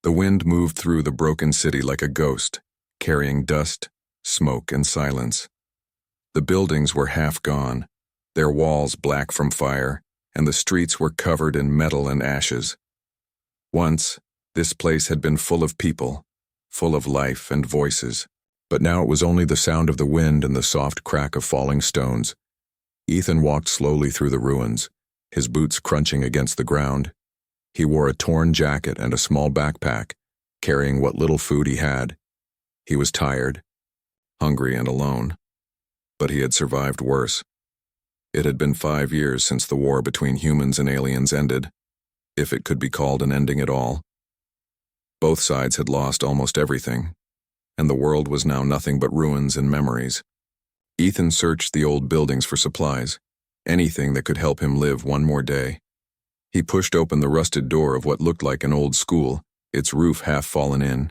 The wind moved through the broken city like a ghost, carrying dust, smoke, and silence. The buildings were half gone, their walls black from fire, and the streets were covered in metal and ashes. Once, this place had been full of people, full of life and voices, but now it was only the sound of the wind and the soft crack of falling stones. Ethan walked slowly through the ruins, his boots crunching against the ground. He wore a torn jacket and a small backpack, carrying what little food he had. He was tired, hungry, and alone, but he had survived worse. It had been 5 years since the war between humans and aliens ended, if it could be called an ending at all. Both sides had lost almost everything, and the world was now nothing but ruins and memories. Ethan searched the old buildings for supplies, anything that could help him live one more day. He pushed open the rusted door of what looked like an old school, its roof half fallen in.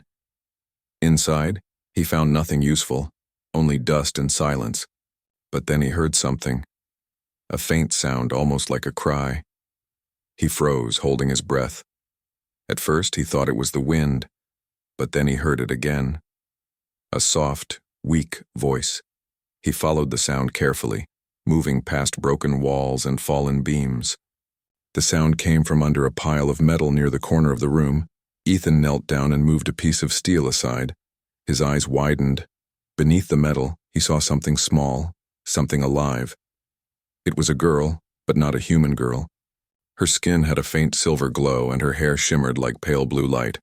Inside, he found nothing useful, only dust and silence. But then he heard something, a faint sound almost like a cry. He froze, holding his breath. At first he thought it was the wind, but then he heard it again. A soft, weak voice. He followed the sound carefully, moving past broken walls and fallen beams. The sound came from under a pile of metal near the corner of the room. Ethan knelt down and moved a piece of steel aside. His eyes widened. Beneath the metal, he saw something small, something alive. It was a girl, but not a human girl. Her skin had a faint silver glow and her hair shimmered like pale blue light.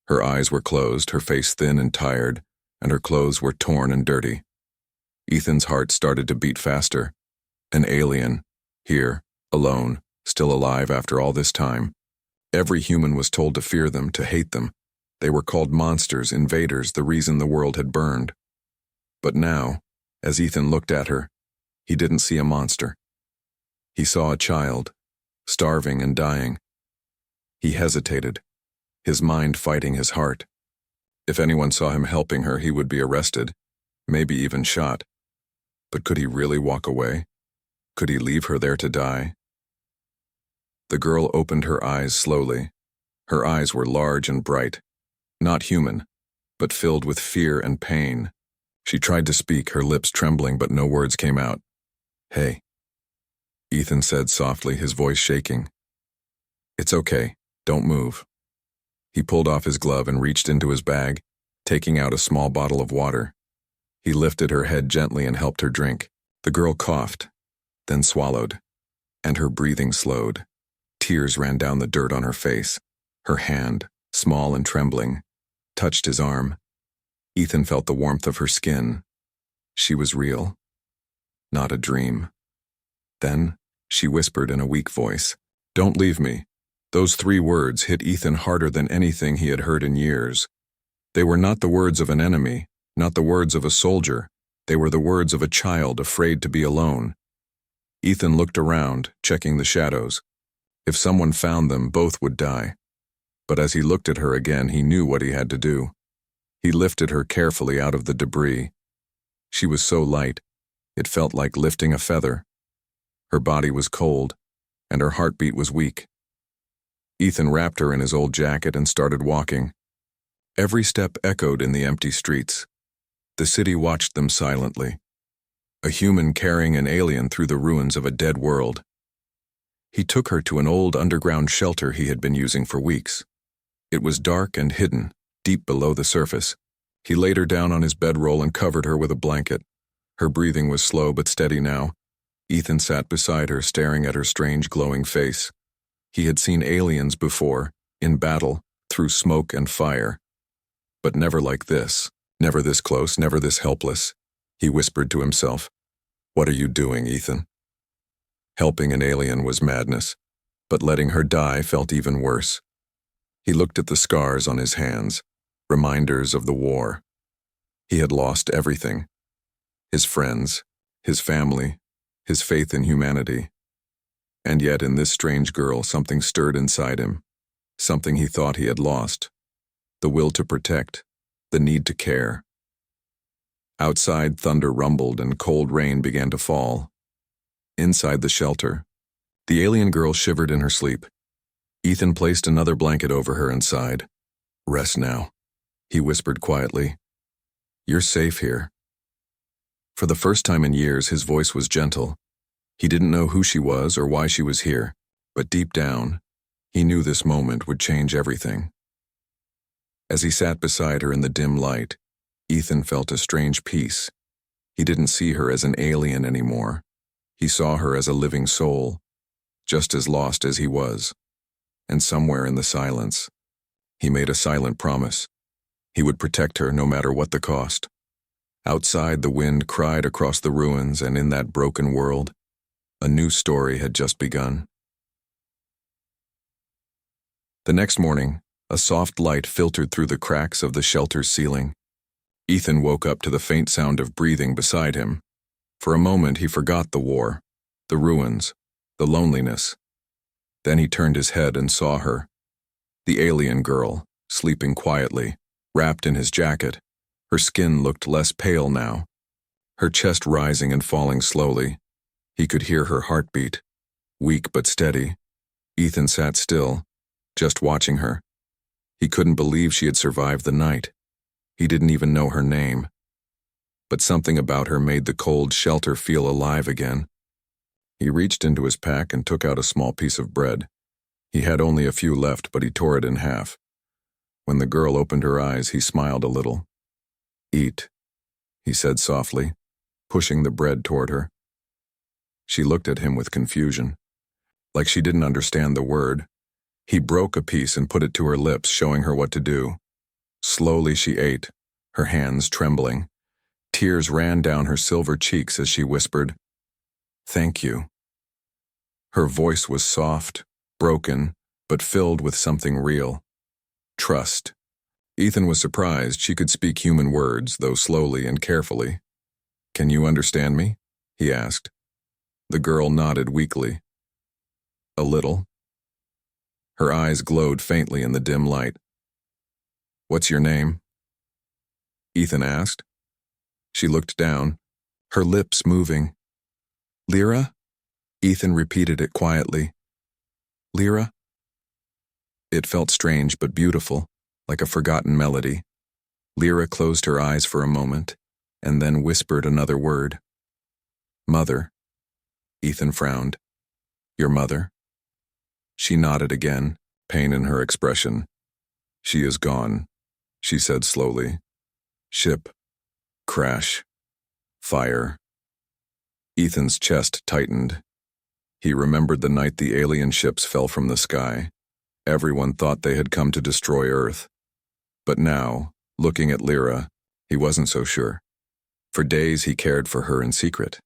Her eyes were closed, her face thin and tired, and her clothes were torn and dirty. Ethan's heart started to beat faster. An alien, here, alone, still alive after all this time. Every human was told to fear them, to hate them. They were called monsters, invaders, the reason the world had burned. But now, as Ethan looked at her, he didn't see a monster. He saw a child, starving and dying. He hesitated, his mind fighting his heart. If anyone saw him helping her, he would be arrested, maybe even shot. But could he really walk away? Could he leave her there to die? The girl opened her eyes slowly. Her eyes were large and bright, not human, but filled with fear and pain. She tried to speak, her lips trembling, but no words came out. "Hey," Ethan said softly, his voice shaking. "It's okay, don't move." He pulled off his glove and reached into his bag, taking out a small bottle of water. He lifted her head gently and helped her drink. The girl coughed, then swallowed, and her breathing slowed. Tears ran down the dirt on her face. Her hand, small and trembling, touched his arm. Ethan felt the warmth of her skin. She was real, not a dream. Then, she whispered in a weak voice, "Don't leave me." Those 3 words hit Ethan harder than anything he had heard in years. They were not the words of an enemy, not the words of a soldier. They were the words of a child afraid to be alone. Ethan looked around, checking the shadows. If someone found them, both would die. But as he looked at her again, he knew what he had to do. He lifted her carefully out of the debris. She was so light, it felt like lifting a feather. Her body was cold, and her heartbeat was weak. Ethan wrapped her in his old jacket and started walking. Every step echoed in the empty streets. The city watched them silently. A human carrying an alien through the ruins of a dead world. He took her to an old underground shelter he had been using for weeks. It was dark and hidden, deep below the surface. He laid her down on his bedroll and covered her with a blanket. Her breathing was slow but steady now. Ethan sat beside her, staring at her strange glowing face. He had seen aliens before, in battle, through smoke and fire. But never like this, never this close, never this helpless. He whispered to himself, "What are you doing, Ethan?" Helping an alien was madness, but letting her die felt even worse. He looked at the scars on his hands, reminders of the war. He had lost everything. His friends, his family, his faith in humanity. And yet in this strange girl something stirred inside him, something he thought he had lost. The will to protect, the need to care. Outside, thunder rumbled and cold rain began to fall. Inside the shelter, the alien girl shivered in her sleep. Ethan placed another blanket over her and sighed. Rest now, he whispered quietly. You're safe here. For the first time in years, his voice was gentle. He didn't know who she was or why she was here, but deep down, he knew this moment would change everything. As he sat beside her in the dim light, Ethan felt a strange peace. He didn't see her as an alien anymore. He saw her as a living soul, just as lost as he was. And somewhere in the silence, he made a silent promise. He would protect her no matter what the cost. Outside, the wind cried across the ruins, and in that broken world, a new story had just begun. The next morning, a soft light filtered through the cracks of the shelter's ceiling. Ethan woke up to the faint sound of breathing beside him. For a moment, he forgot the war, the ruins, the loneliness. Then he turned his head and saw her, the alien girl, sleeping quietly, wrapped in his jacket. Her skin looked less pale now, her chest rising and falling slowly. He could hear her heartbeat, weak but steady. Ethan sat still, just watching her. He couldn't believe she had survived the night. He didn't even know her name. But something about her made the cold shelter feel alive again. He reached into his pack and took out a small piece of bread. He had only a few left, but he tore it in half. When the girl opened her eyes, he smiled a little. Eat, he said softly, pushing the bread toward her. She looked at him with confusion, like she didn't understand the word. He broke a piece and put it to her lips, showing her what to do. Slowly she ate, her hands trembling. Tears ran down her silver cheeks as she whispered, "Thank you." Her voice was soft, broken, but filled with something real. Trust. Ethan was surprised she could speak human words, though slowly and carefully. "Can you understand me?" he asked. The girl nodded weakly. "A little." Her eyes glowed faintly in the dim light. "What's your name?" Ethan asked. She looked down, her lips moving. "Lyra?" Ethan repeated it quietly. "Lyra?" It felt strange but beautiful, like a forgotten melody. Lyra closed her eyes for a moment, and then whispered another word. "Mother." Ethan frowned. "Your mother?" She nodded again, pain in her expression. "She is gone," she said slowly. "Ship. Crash. Fire." Ethan's chest tightened. He remembered the night the alien ships fell from the sky. Everyone thought they had come to destroy Earth. But now, looking at Lyra, he wasn't so sure. For days he cared for her in secret.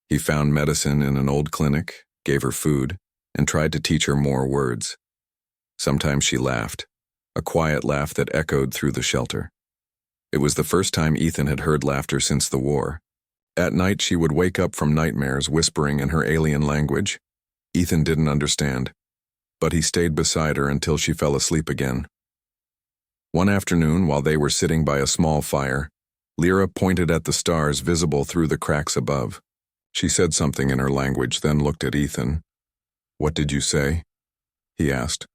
He found medicine in an old clinic, gave her food, and tried to teach her more words. Sometimes she laughed, a quiet laugh that echoed through the shelter. It was the first time Ethan had heard laughter since the war. At night she would wake up from nightmares whispering in her alien language. Ethan didn't understand, but he stayed beside her until she fell asleep again. One afternoon, while they were sitting by a small fire, Lyra pointed at the stars visible through the cracks above. She said something in her language, then looked at Ethan. "What did you say?" he asked.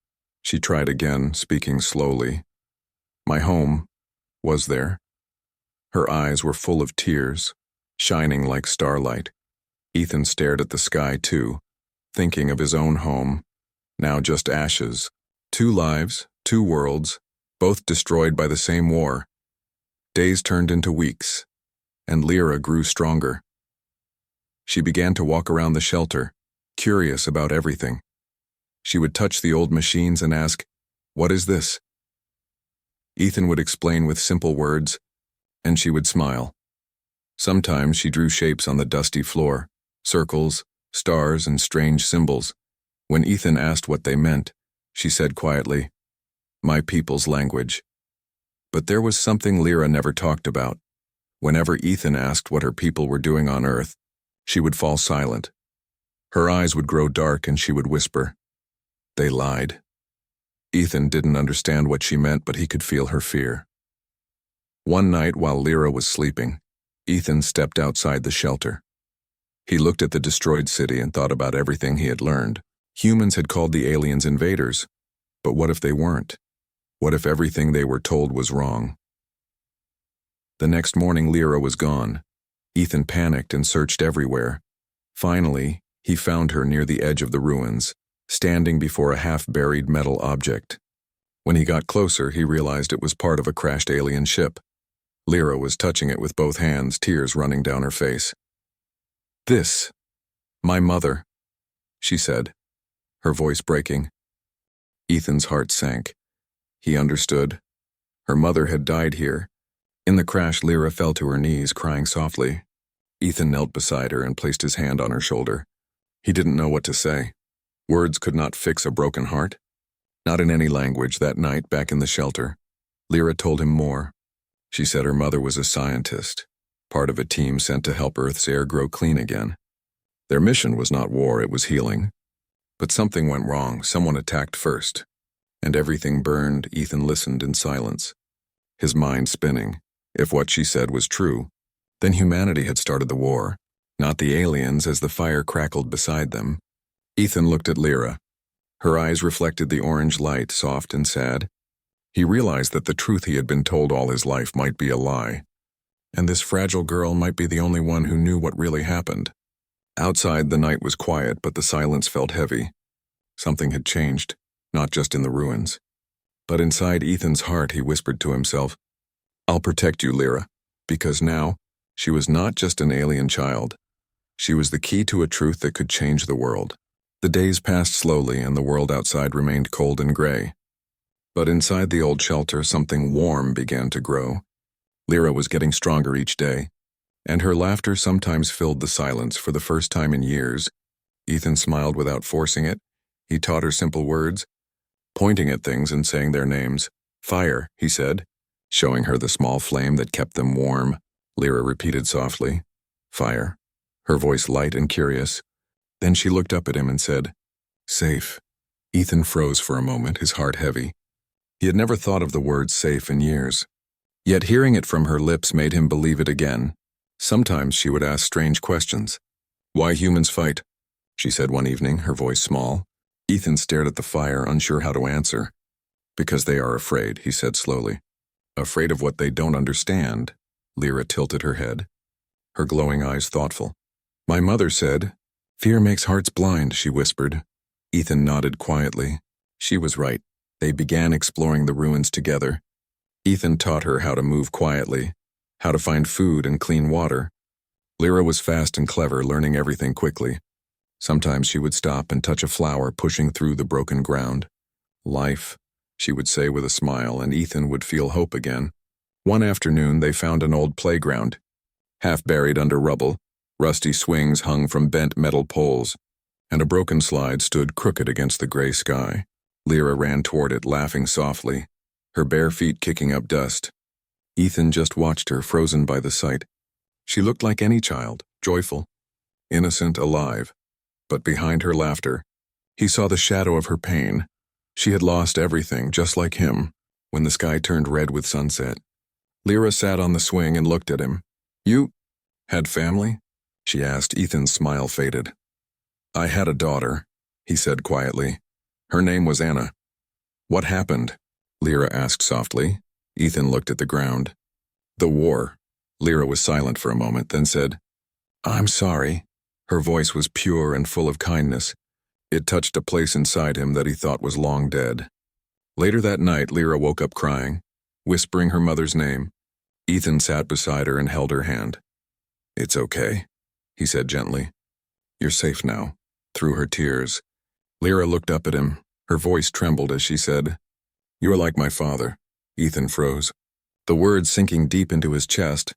She tried again, speaking slowly. "My home was there." Her eyes were full of tears, shining like starlight. Ethan stared at the sky too, thinking of his own home, now just ashes. 2 lives, 2 worlds, both destroyed by the same war. Days turned into weeks, and Lyra grew stronger. She began to walk around the shelter, curious about everything. She would touch the old machines and ask, "What is this?" Ethan would explain with simple words, and she would smile. Sometimes she drew shapes on the dusty floor, circles, stars, and strange symbols. When Ethan asked what they meant, she said quietly, "My people's language." But there was something Lyra never talked about. Whenever Ethan asked what her people were doing on Earth, she would fall silent. Her eyes would grow dark and she would whisper, "They lied." Ethan didn't understand what she meant, but he could feel her fear. One night while Lyra was sleeping, Ethan stepped outside the shelter. He looked at the destroyed city and thought about everything he had learned. Humans had called the aliens invaders, but what if they weren't? What if everything they were told was wrong? The next morning, Lyra was gone. Ethan panicked and searched everywhere. Finally, he found her near the edge of the ruins, standing before a half-buried metal object. When he got closer, he realized it was part of a crashed alien ship. Lyra was touching it with both hands, tears running down her face. "This, my mother," she said, her voice breaking. Ethan's heart sank. He understood. Her mother had died here. In the crash, Lyra fell to her knees, crying softly. Ethan knelt beside her and placed his hand on her shoulder. He didn't know what to say. Words could not fix a broken heart. Not in any language. That night, back in the shelter, Lyra told him more. She said her mother was a scientist, part of a team sent to help Earth's air grow clean again. Their mission was not war, it was healing. But something went wrong. Someone attacked first, and everything burned. Ethan listened in silence, his mind spinning. If what she said was true, then humanity had started the war, not the aliens. As the fire crackled beside them, Ethan looked at Lyra. Her eyes reflected the orange light, soft and sad. He realized that the truth he had been told all his life might be a lie, and this fragile girl might be the only one who knew what really happened. Outside, the night was quiet, but the silence felt heavy. Something had changed, not just in the ruins, but inside Ethan's heart. He whispered to himself, "I'll protect you, Lyra," because now she was not just an alien child. She was the key to a truth that could change the world. The days passed slowly, and the world outside remained cold and gray. But inside the old shelter, something warm began to grow. Lyra was getting stronger each day, and her laughter sometimes filled the silence. For the first time in years, Ethan smiled without forcing it. He taught her simple words, pointing at things and saying their names. "Fire," he said, showing her the small flame that kept them warm. Lyra repeated softly, "Fire," her voice light and curious. Then she looked up at him and said, "Safe." Ethan froze for a moment, his heart heavy. He had never thought of the word safe in years. Yet hearing it from her lips made him believe it again. Sometimes she would ask strange questions. "Why humans fight?" she said one evening, her voice small. Ethan stared at the fire, unsure how to answer. "Because they are afraid," he said slowly. "Afraid of what they don't understand." Lyra tilted her head, her glowing eyes thoughtful. "My mother said, 'Fear makes hearts blind,'" she whispered. Ethan nodded quietly. She was right. They began exploring the ruins together. Ethan taught her how to move quietly, how to find food and clean water. Lyra was fast and clever, learning everything quickly. Sometimes she would stop and touch a flower pushing through the broken ground. "Life," she would say with a smile, and Ethan would feel hope again. One afternoon, they found an old playground, half buried under rubble. Rusty swings hung from bent metal poles, and a broken slide stood crooked against the gray sky. Lyra ran toward it, laughing softly, her bare feet kicking up dust. Ethan just watched her, frozen by the sight. She looked like any child, joyful, innocent, alive. But behind her laughter, he saw the shadow of her pain. She had lost everything, just like him, when the sky turned red with sunset. Lyra sat on the swing and looked at him. "You had family?" she asked. Ethan's smile faded. "I had a daughter," he said quietly. "Her name was Anna." "What happened?" Lyra asked softly. Ethan looked at the ground. "The war." Lyra was silent for a moment, then said, "I'm sorry." Her voice was pure and full of kindness. It touched a place inside him that he thought was long dead. Later that night, Lyra woke up crying, whispering her mother's name. Ethan sat beside her and held her hand. "It's okay," he said gently. "You're safe now." Through her tears, Lyra looked up at him. Her voice trembled as she said, "You are like my father." Ethan froze, the words sinking deep into his chest.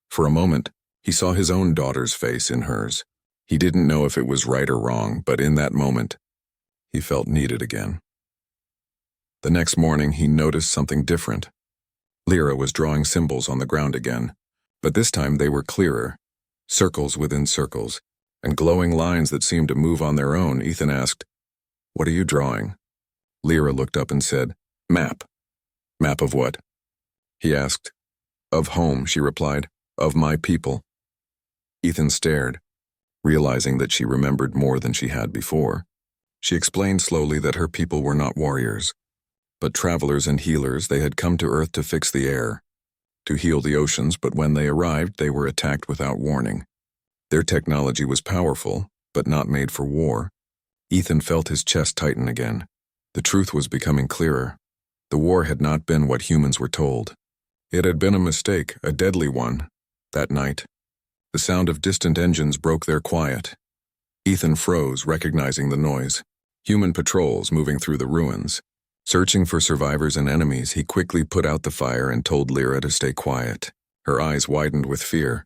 For a moment, he saw his own daughter's face in hers. He didn't know if it was right or wrong, but in that moment, he felt needed again. The next morning, he noticed something different. Lyra was drawing symbols on the ground again, but this time they were clearer, circles within circles, and glowing lines that seemed to move on their own. Ethan asked, "What are you drawing?" Lyra looked up and said, "Map." "Map of what?" he asked. "Of home," she replied. "Of my people." Ethan stared, realizing that she remembered more than she had before. She explained slowly that her people were not warriors, But travelers and healers, they had come to Earth to fix the air, to heal the oceans, but when they arrived, they were attacked without warning. Their technology was powerful, but not made for war. Ethan felt his chest tighten again. The truth was becoming clearer. The war had not been what humans were told. It had been a mistake, a deadly one. That night, the sound of distant engines broke their quiet. Ethan froze, recognizing the noise. Human patrols moving through the ruins. Searching for survivors and enemies, he quickly put out the fire and told Lyra to stay quiet. Her eyes widened with fear,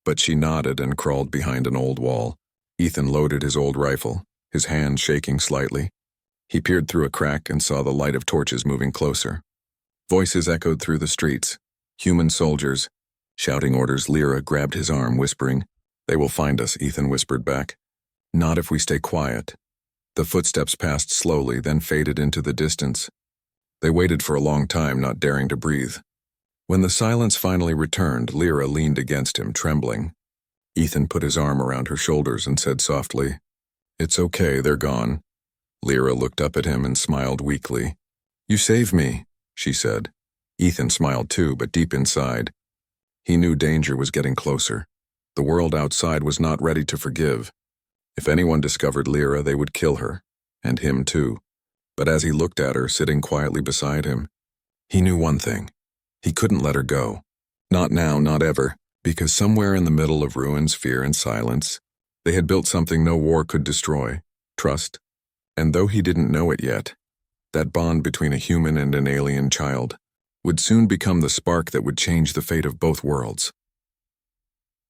but she nodded and crawled behind an old wall. Ethan loaded his old rifle, his hand shaking slightly. He peered through a crack and saw the light of torches moving closer. Voices echoed through the streets. Human soldiers, shouting orders. Lyra grabbed his arm, whispering, "They will find us," Ethan whispered back. "Not if we stay quiet." The footsteps passed slowly, then faded into the distance. They waited for a long time, not daring to breathe. When the silence finally returned, Lyra leaned against him, trembling. Ethan put his arm around her shoulders and said softly, "It's okay, they're gone." Lyra looked up at him and smiled weakly. "You saved me," she said. Ethan smiled too, but deep inside, he knew danger was getting closer. The world outside was not ready to forgive. If anyone discovered Lyra, they would kill her, and him too. But as he looked at her, sitting quietly beside him, he knew one thing. He couldn't let her go. Not now, not ever, because somewhere in the middle of ruins, fear, and silence, they had built something no war could destroy: trust. And though he didn't know it yet, that bond between a human and an alien child would soon become the spark that would change the fate of both worlds.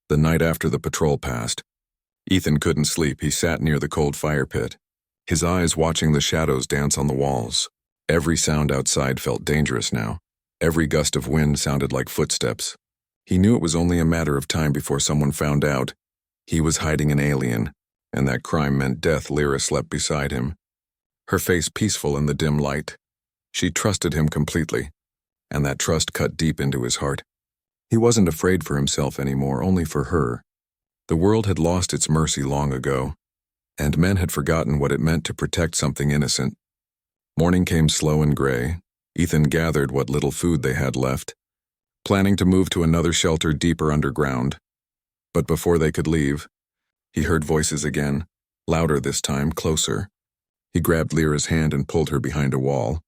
The night after the patrol passed, Ethan couldn't sleep. He sat near the cold fire pit, his eyes watching the shadows dance on the walls. Every sound outside felt dangerous now. Every gust of wind sounded like footsteps. He knew it was only a matter of time before someone found out he was hiding an alien, and that crime meant death. Lyra slept beside him, her face peaceful in the dim light. She trusted him completely, and that trust cut deep into his heart. He wasn't afraid for himself anymore, only for her. The world had lost its mercy long ago, and men had forgotten what it meant to protect something innocent. Morning came slow and gray. Ethan gathered what little food they had left, planning to move to another shelter deeper underground. But before they could leave, he heard voices again, louder this time, closer. He grabbed Lyra's hand and pulled her behind a wall.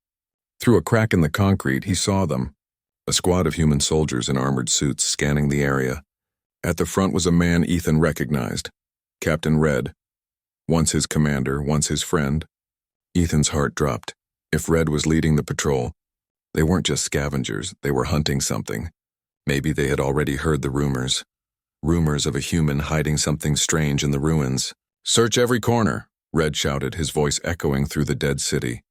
Through a crack in the concrete, he saw them, a squad of human soldiers in armored suits scanning the area. At the front was a man Ethan recognized, Captain Red, once his commander, once his friend. Ethan's heart dropped. If Red was leading the patrol, they weren't just scavengers, they were hunting something. Maybe they had already heard the rumors. Rumors of a human hiding something strange in the ruins. "Search every corner," Red shouted, his voice echoing through the dead city.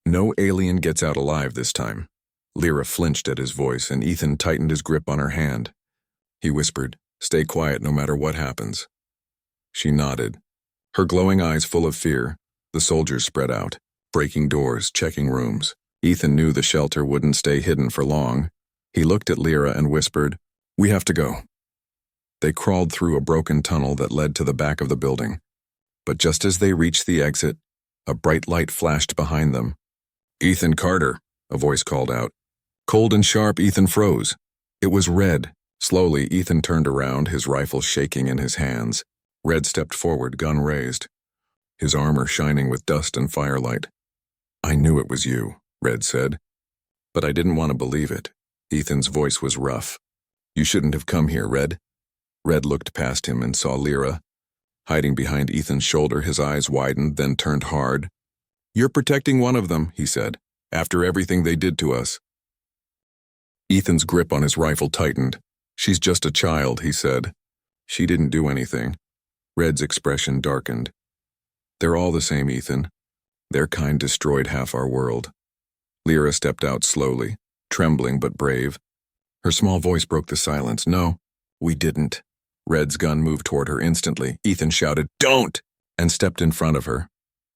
"No alien gets out alive this time." Lyra flinched at his voice, and Ethan tightened his grip on her hand. He whispered, "Stay quiet no matter what happens." She nodded, her glowing eyes full of fear. The soldiers spread out, breaking doors, checking rooms. Ethan knew the shelter wouldn't stay hidden for long. He looked at Lyra and whispered, "We have to go." They crawled through a broken tunnel that led to the back of the building. But just as they reached the exit, a bright light flashed behind them. "Ethan Carter," a voice called out. Cold and sharp, Ethan froze. It was Red. Slowly, Ethan turned around, his rifle shaking in his hands. Red stepped forward, gun raised, his armor shining with dust and firelight. "I knew it was you," Red said. "But I didn't want to believe it." Ethan's voice was rough. "You shouldn't have come here, Red." Red looked past him and saw Lyra, hiding behind Ethan's shoulder. His eyes widened, then turned hard. "You're protecting one of them," he said, "after everything they did to us." Ethan's grip on his rifle tightened. "She's just a child," he said. "She didn't do anything." Red's expression darkened. "They're all the same, Ethan. Their kind destroyed half our world." Lyra stepped out slowly, trembling but brave. Her small voice broke the silence. "No, we didn't." Red's gun moved toward her instantly. Ethan shouted, "Don't!" and stepped in front of her.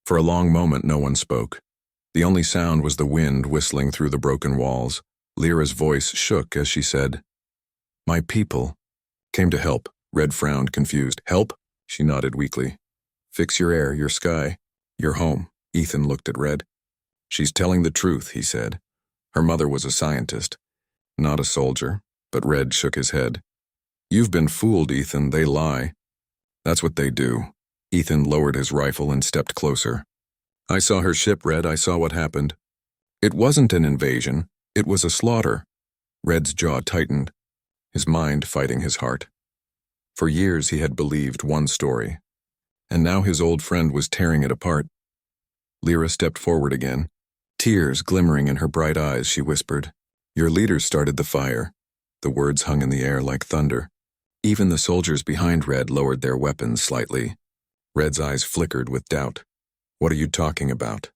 For a long moment, no one spoke. The only sound was the wind whistling through the broken walls. Lyra's voice shook as she said, "My people came to help." Red frowned, confused. "Help?" She nodded weakly. "Fix your air, your sky, your home." Ethan looked at Red. She's telling the truth, he said. Her mother was a scientist, not a soldier, but Red shook his head. You've been fooled, Ethan. They lie. That's what they do. Ethan lowered his rifle and stepped closer. I saw her ship, Red. I saw what happened. It wasn't an invasion. It was a slaughter. Red's jaw tightened, his mind fighting his heart. For years he had believed one story, and now his old friend was tearing it apart. Lyra stepped forward again. Tears glimmering in her bright eyes, she whispered, Your leaders started the fire. The words hung in the air like thunder. Even the soldiers behind Red lowered their weapons slightly. Red's eyes flickered with doubt. What are you talking about?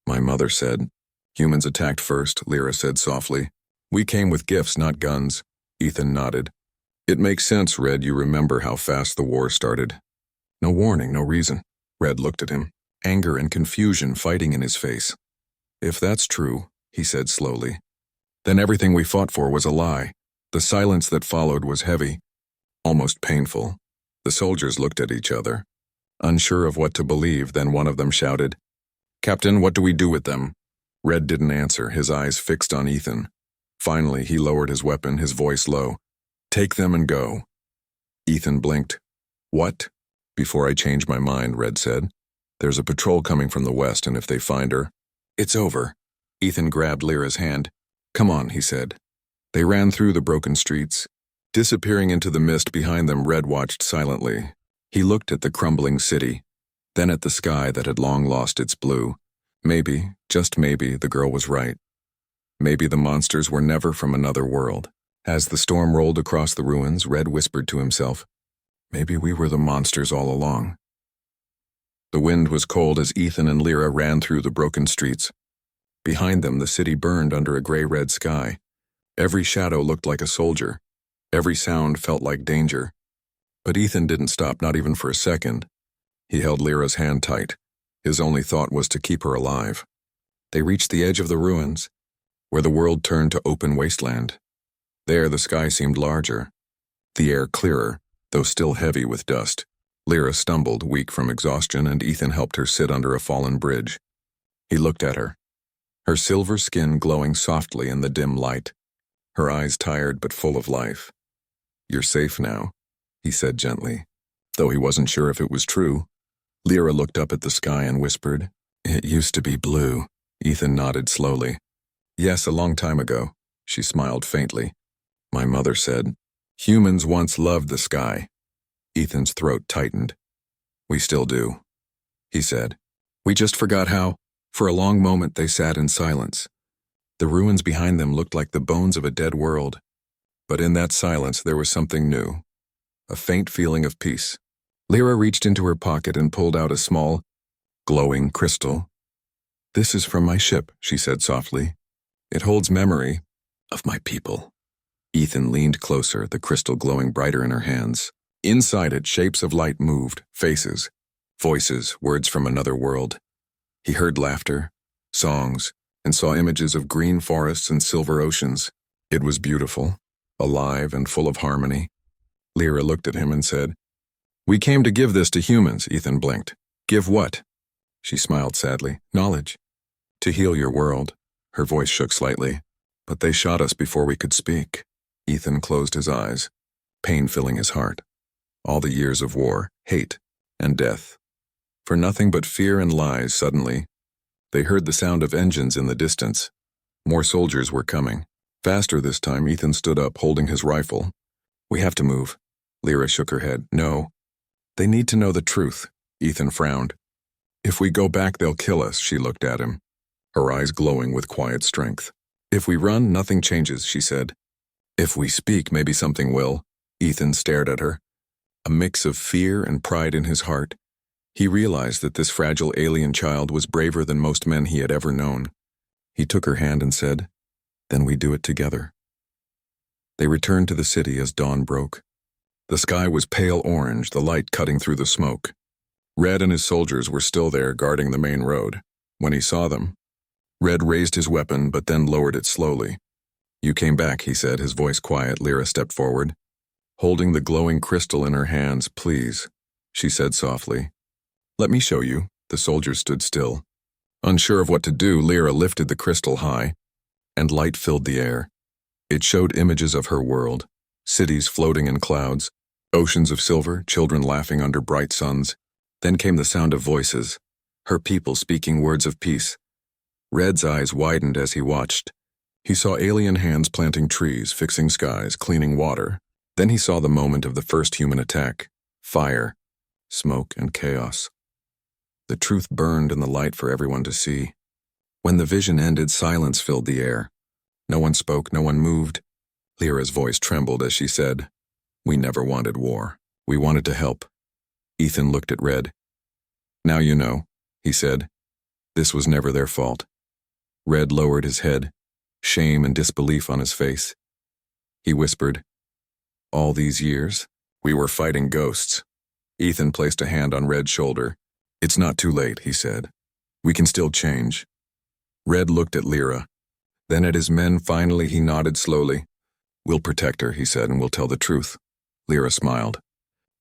My mother said. Humans attacked first, Lyra said softly. We came with gifts, not guns. Ethan nodded. It makes sense, Red. You remember how fast the war started. No warning, no reason. Red looked at him, anger and confusion fighting in his face. If that's true, he said slowly, then everything we fought for was a lie. The silence that followed was heavy, almost painful. The soldiers looked at each other, unsure of what to believe. Then one of them shouted, Captain, what do we do with them? Red didn't answer, his eyes fixed on Ethan. Finally, he lowered his weapon, his voice low. Take them and go. Ethan blinked. What? Before I change my mind, Red said. There's a patrol coming from the west, and if they find her, it's over. Ethan grabbed Lyra's hand. Come on, he said. They ran through the broken streets. Disappearing into the mist behind them, Red watched silently. He looked at the crumbling city, then at the sky that had long lost its blue. Maybe, just maybe, the girl was right. Maybe the monsters were never from another world. As the storm rolled across the ruins, Red whispered to himself, maybe we were the monsters all along. The wind was cold as Ethan and Lyra ran through the broken streets. Behind them, the city burned under a gray-red sky. Every shadow looked like a soldier. Every sound felt like danger. But Ethan didn't stop, not even for a second. He held Lyra's hand tight. His only thought was to keep her alive. They reached the edge of the ruins, where the world turned to open wasteland. There, the sky seemed larger, the air clearer, though still heavy with dust. Lyra stumbled, weak from exhaustion, and Ethan helped her sit under a fallen bridge. He looked at her, her silver skin glowing softly in the dim light, her eyes tired but full of life. You're safe now, he said gently, though he wasn't sure if it was true. Lyra looked up at the sky and whispered, It used to be blue. Ethan nodded slowly. Yes, a long time ago, she smiled faintly. My mother said, Humans once loved the sky. Ethan's throat tightened. We still do, he said. We just forgot how. For a long moment they sat in silence. The ruins behind them looked like the bones of a dead world. But in that silence there was something new, a faint feeling of peace. Lyra reached into her pocket and pulled out a small, glowing crystal. This is from my ship, she said softly. It holds memory of my people. Ethan leaned closer, the crystal glowing brighter in her hands. Inside it, shapes of light moved, faces, voices, words from another world. He heard laughter, songs, and saw images of green forests and silver oceans. It was beautiful, alive and full of harmony. Lyra looked at him and said, We came to give this to humans, Ethan blinked. Give what? She smiled sadly. Knowledge. To heal your world. Her voice shook slightly. But they shot us before we could speak. Ethan closed his eyes, pain filling his heart. All the years of war, hate, and death. For nothing but fear and lies. Suddenly, they heard the sound of engines in the distance. More soldiers were coming. Faster this time. Ethan stood up, holding his rifle. We have to move. Lyra shook her head. No. They need to know the truth. Ethan frowned. If we go back, they'll kill us. She looked at him, her eyes glowing with quiet strength. If we run, nothing changes, she said. If we speak, maybe something will. Ethan stared at her, a mix of fear and pride in his heart. He realized that this fragile alien child was braver than most men he had ever known. He took her hand and said, Then we do it together. They returned to the city as dawn broke. The sky was pale orange, the light cutting through the smoke. Red and his soldiers were still there guarding the main road. When he saw them, Red raised his weapon but then lowered it slowly. You came back, he said, his voice quiet. Lyra stepped forward, holding the glowing crystal in her hands. Please, she said softly. Let me show you. The soldiers stood still, Unsure of what to do, Lyra lifted the crystal high, and light filled the air. It showed images of her world, cities floating in clouds, oceans of silver, children laughing under bright suns. Then came the sound of voices, her people speaking words of peace. Red's eyes widened as he watched. He saw alien hands planting trees, fixing skies, cleaning water. Then he saw the moment of the first human attack. Fire, smoke, and chaos. The truth burned in the light for everyone to see. When the vision ended, silence filled the air. No one spoke, no one moved. Lyra's voice trembled as she said, "We never wanted war. We wanted to help." Ethan looked at Red. "Now you know," he said. "This was never their fault." Red lowered his head, shame and disbelief on his face. He whispered, "All these years, we were fighting ghosts." Ethan placed a hand on Red's shoulder. "It's not too late," he said. "We can still change." Red looked at Lyra. Then at his men. Finally he nodded slowly. "We'll protect her," he said, "and we'll tell the truth." Lyra smiled.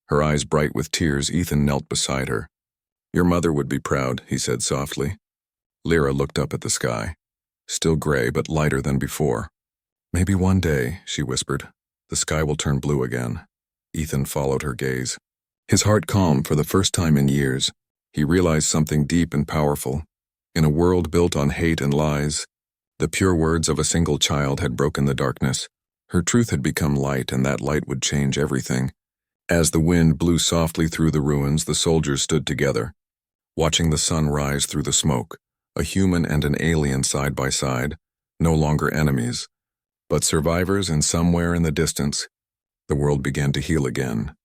Her eyes bright with tears, Ethan knelt beside her. "Your mother would be proud," he said softly. Lyra looked up at the sky, still gray but lighter than before. "Maybe one day," she whispered, "the sky will turn blue again." Ethan followed her gaze. His heart calmed for the first time in years. He realized something deep and powerful. In a world built on hate and lies, the pure words of a single child had broken the darkness. Her truth had become light, and that light would change everything. As the wind blew softly through the ruins, the soldiers stood together, watching the sun rise through the smoke, a human and an alien side by side, no longer enemies, but survivors, and somewhere in the distance, the world began to heal again.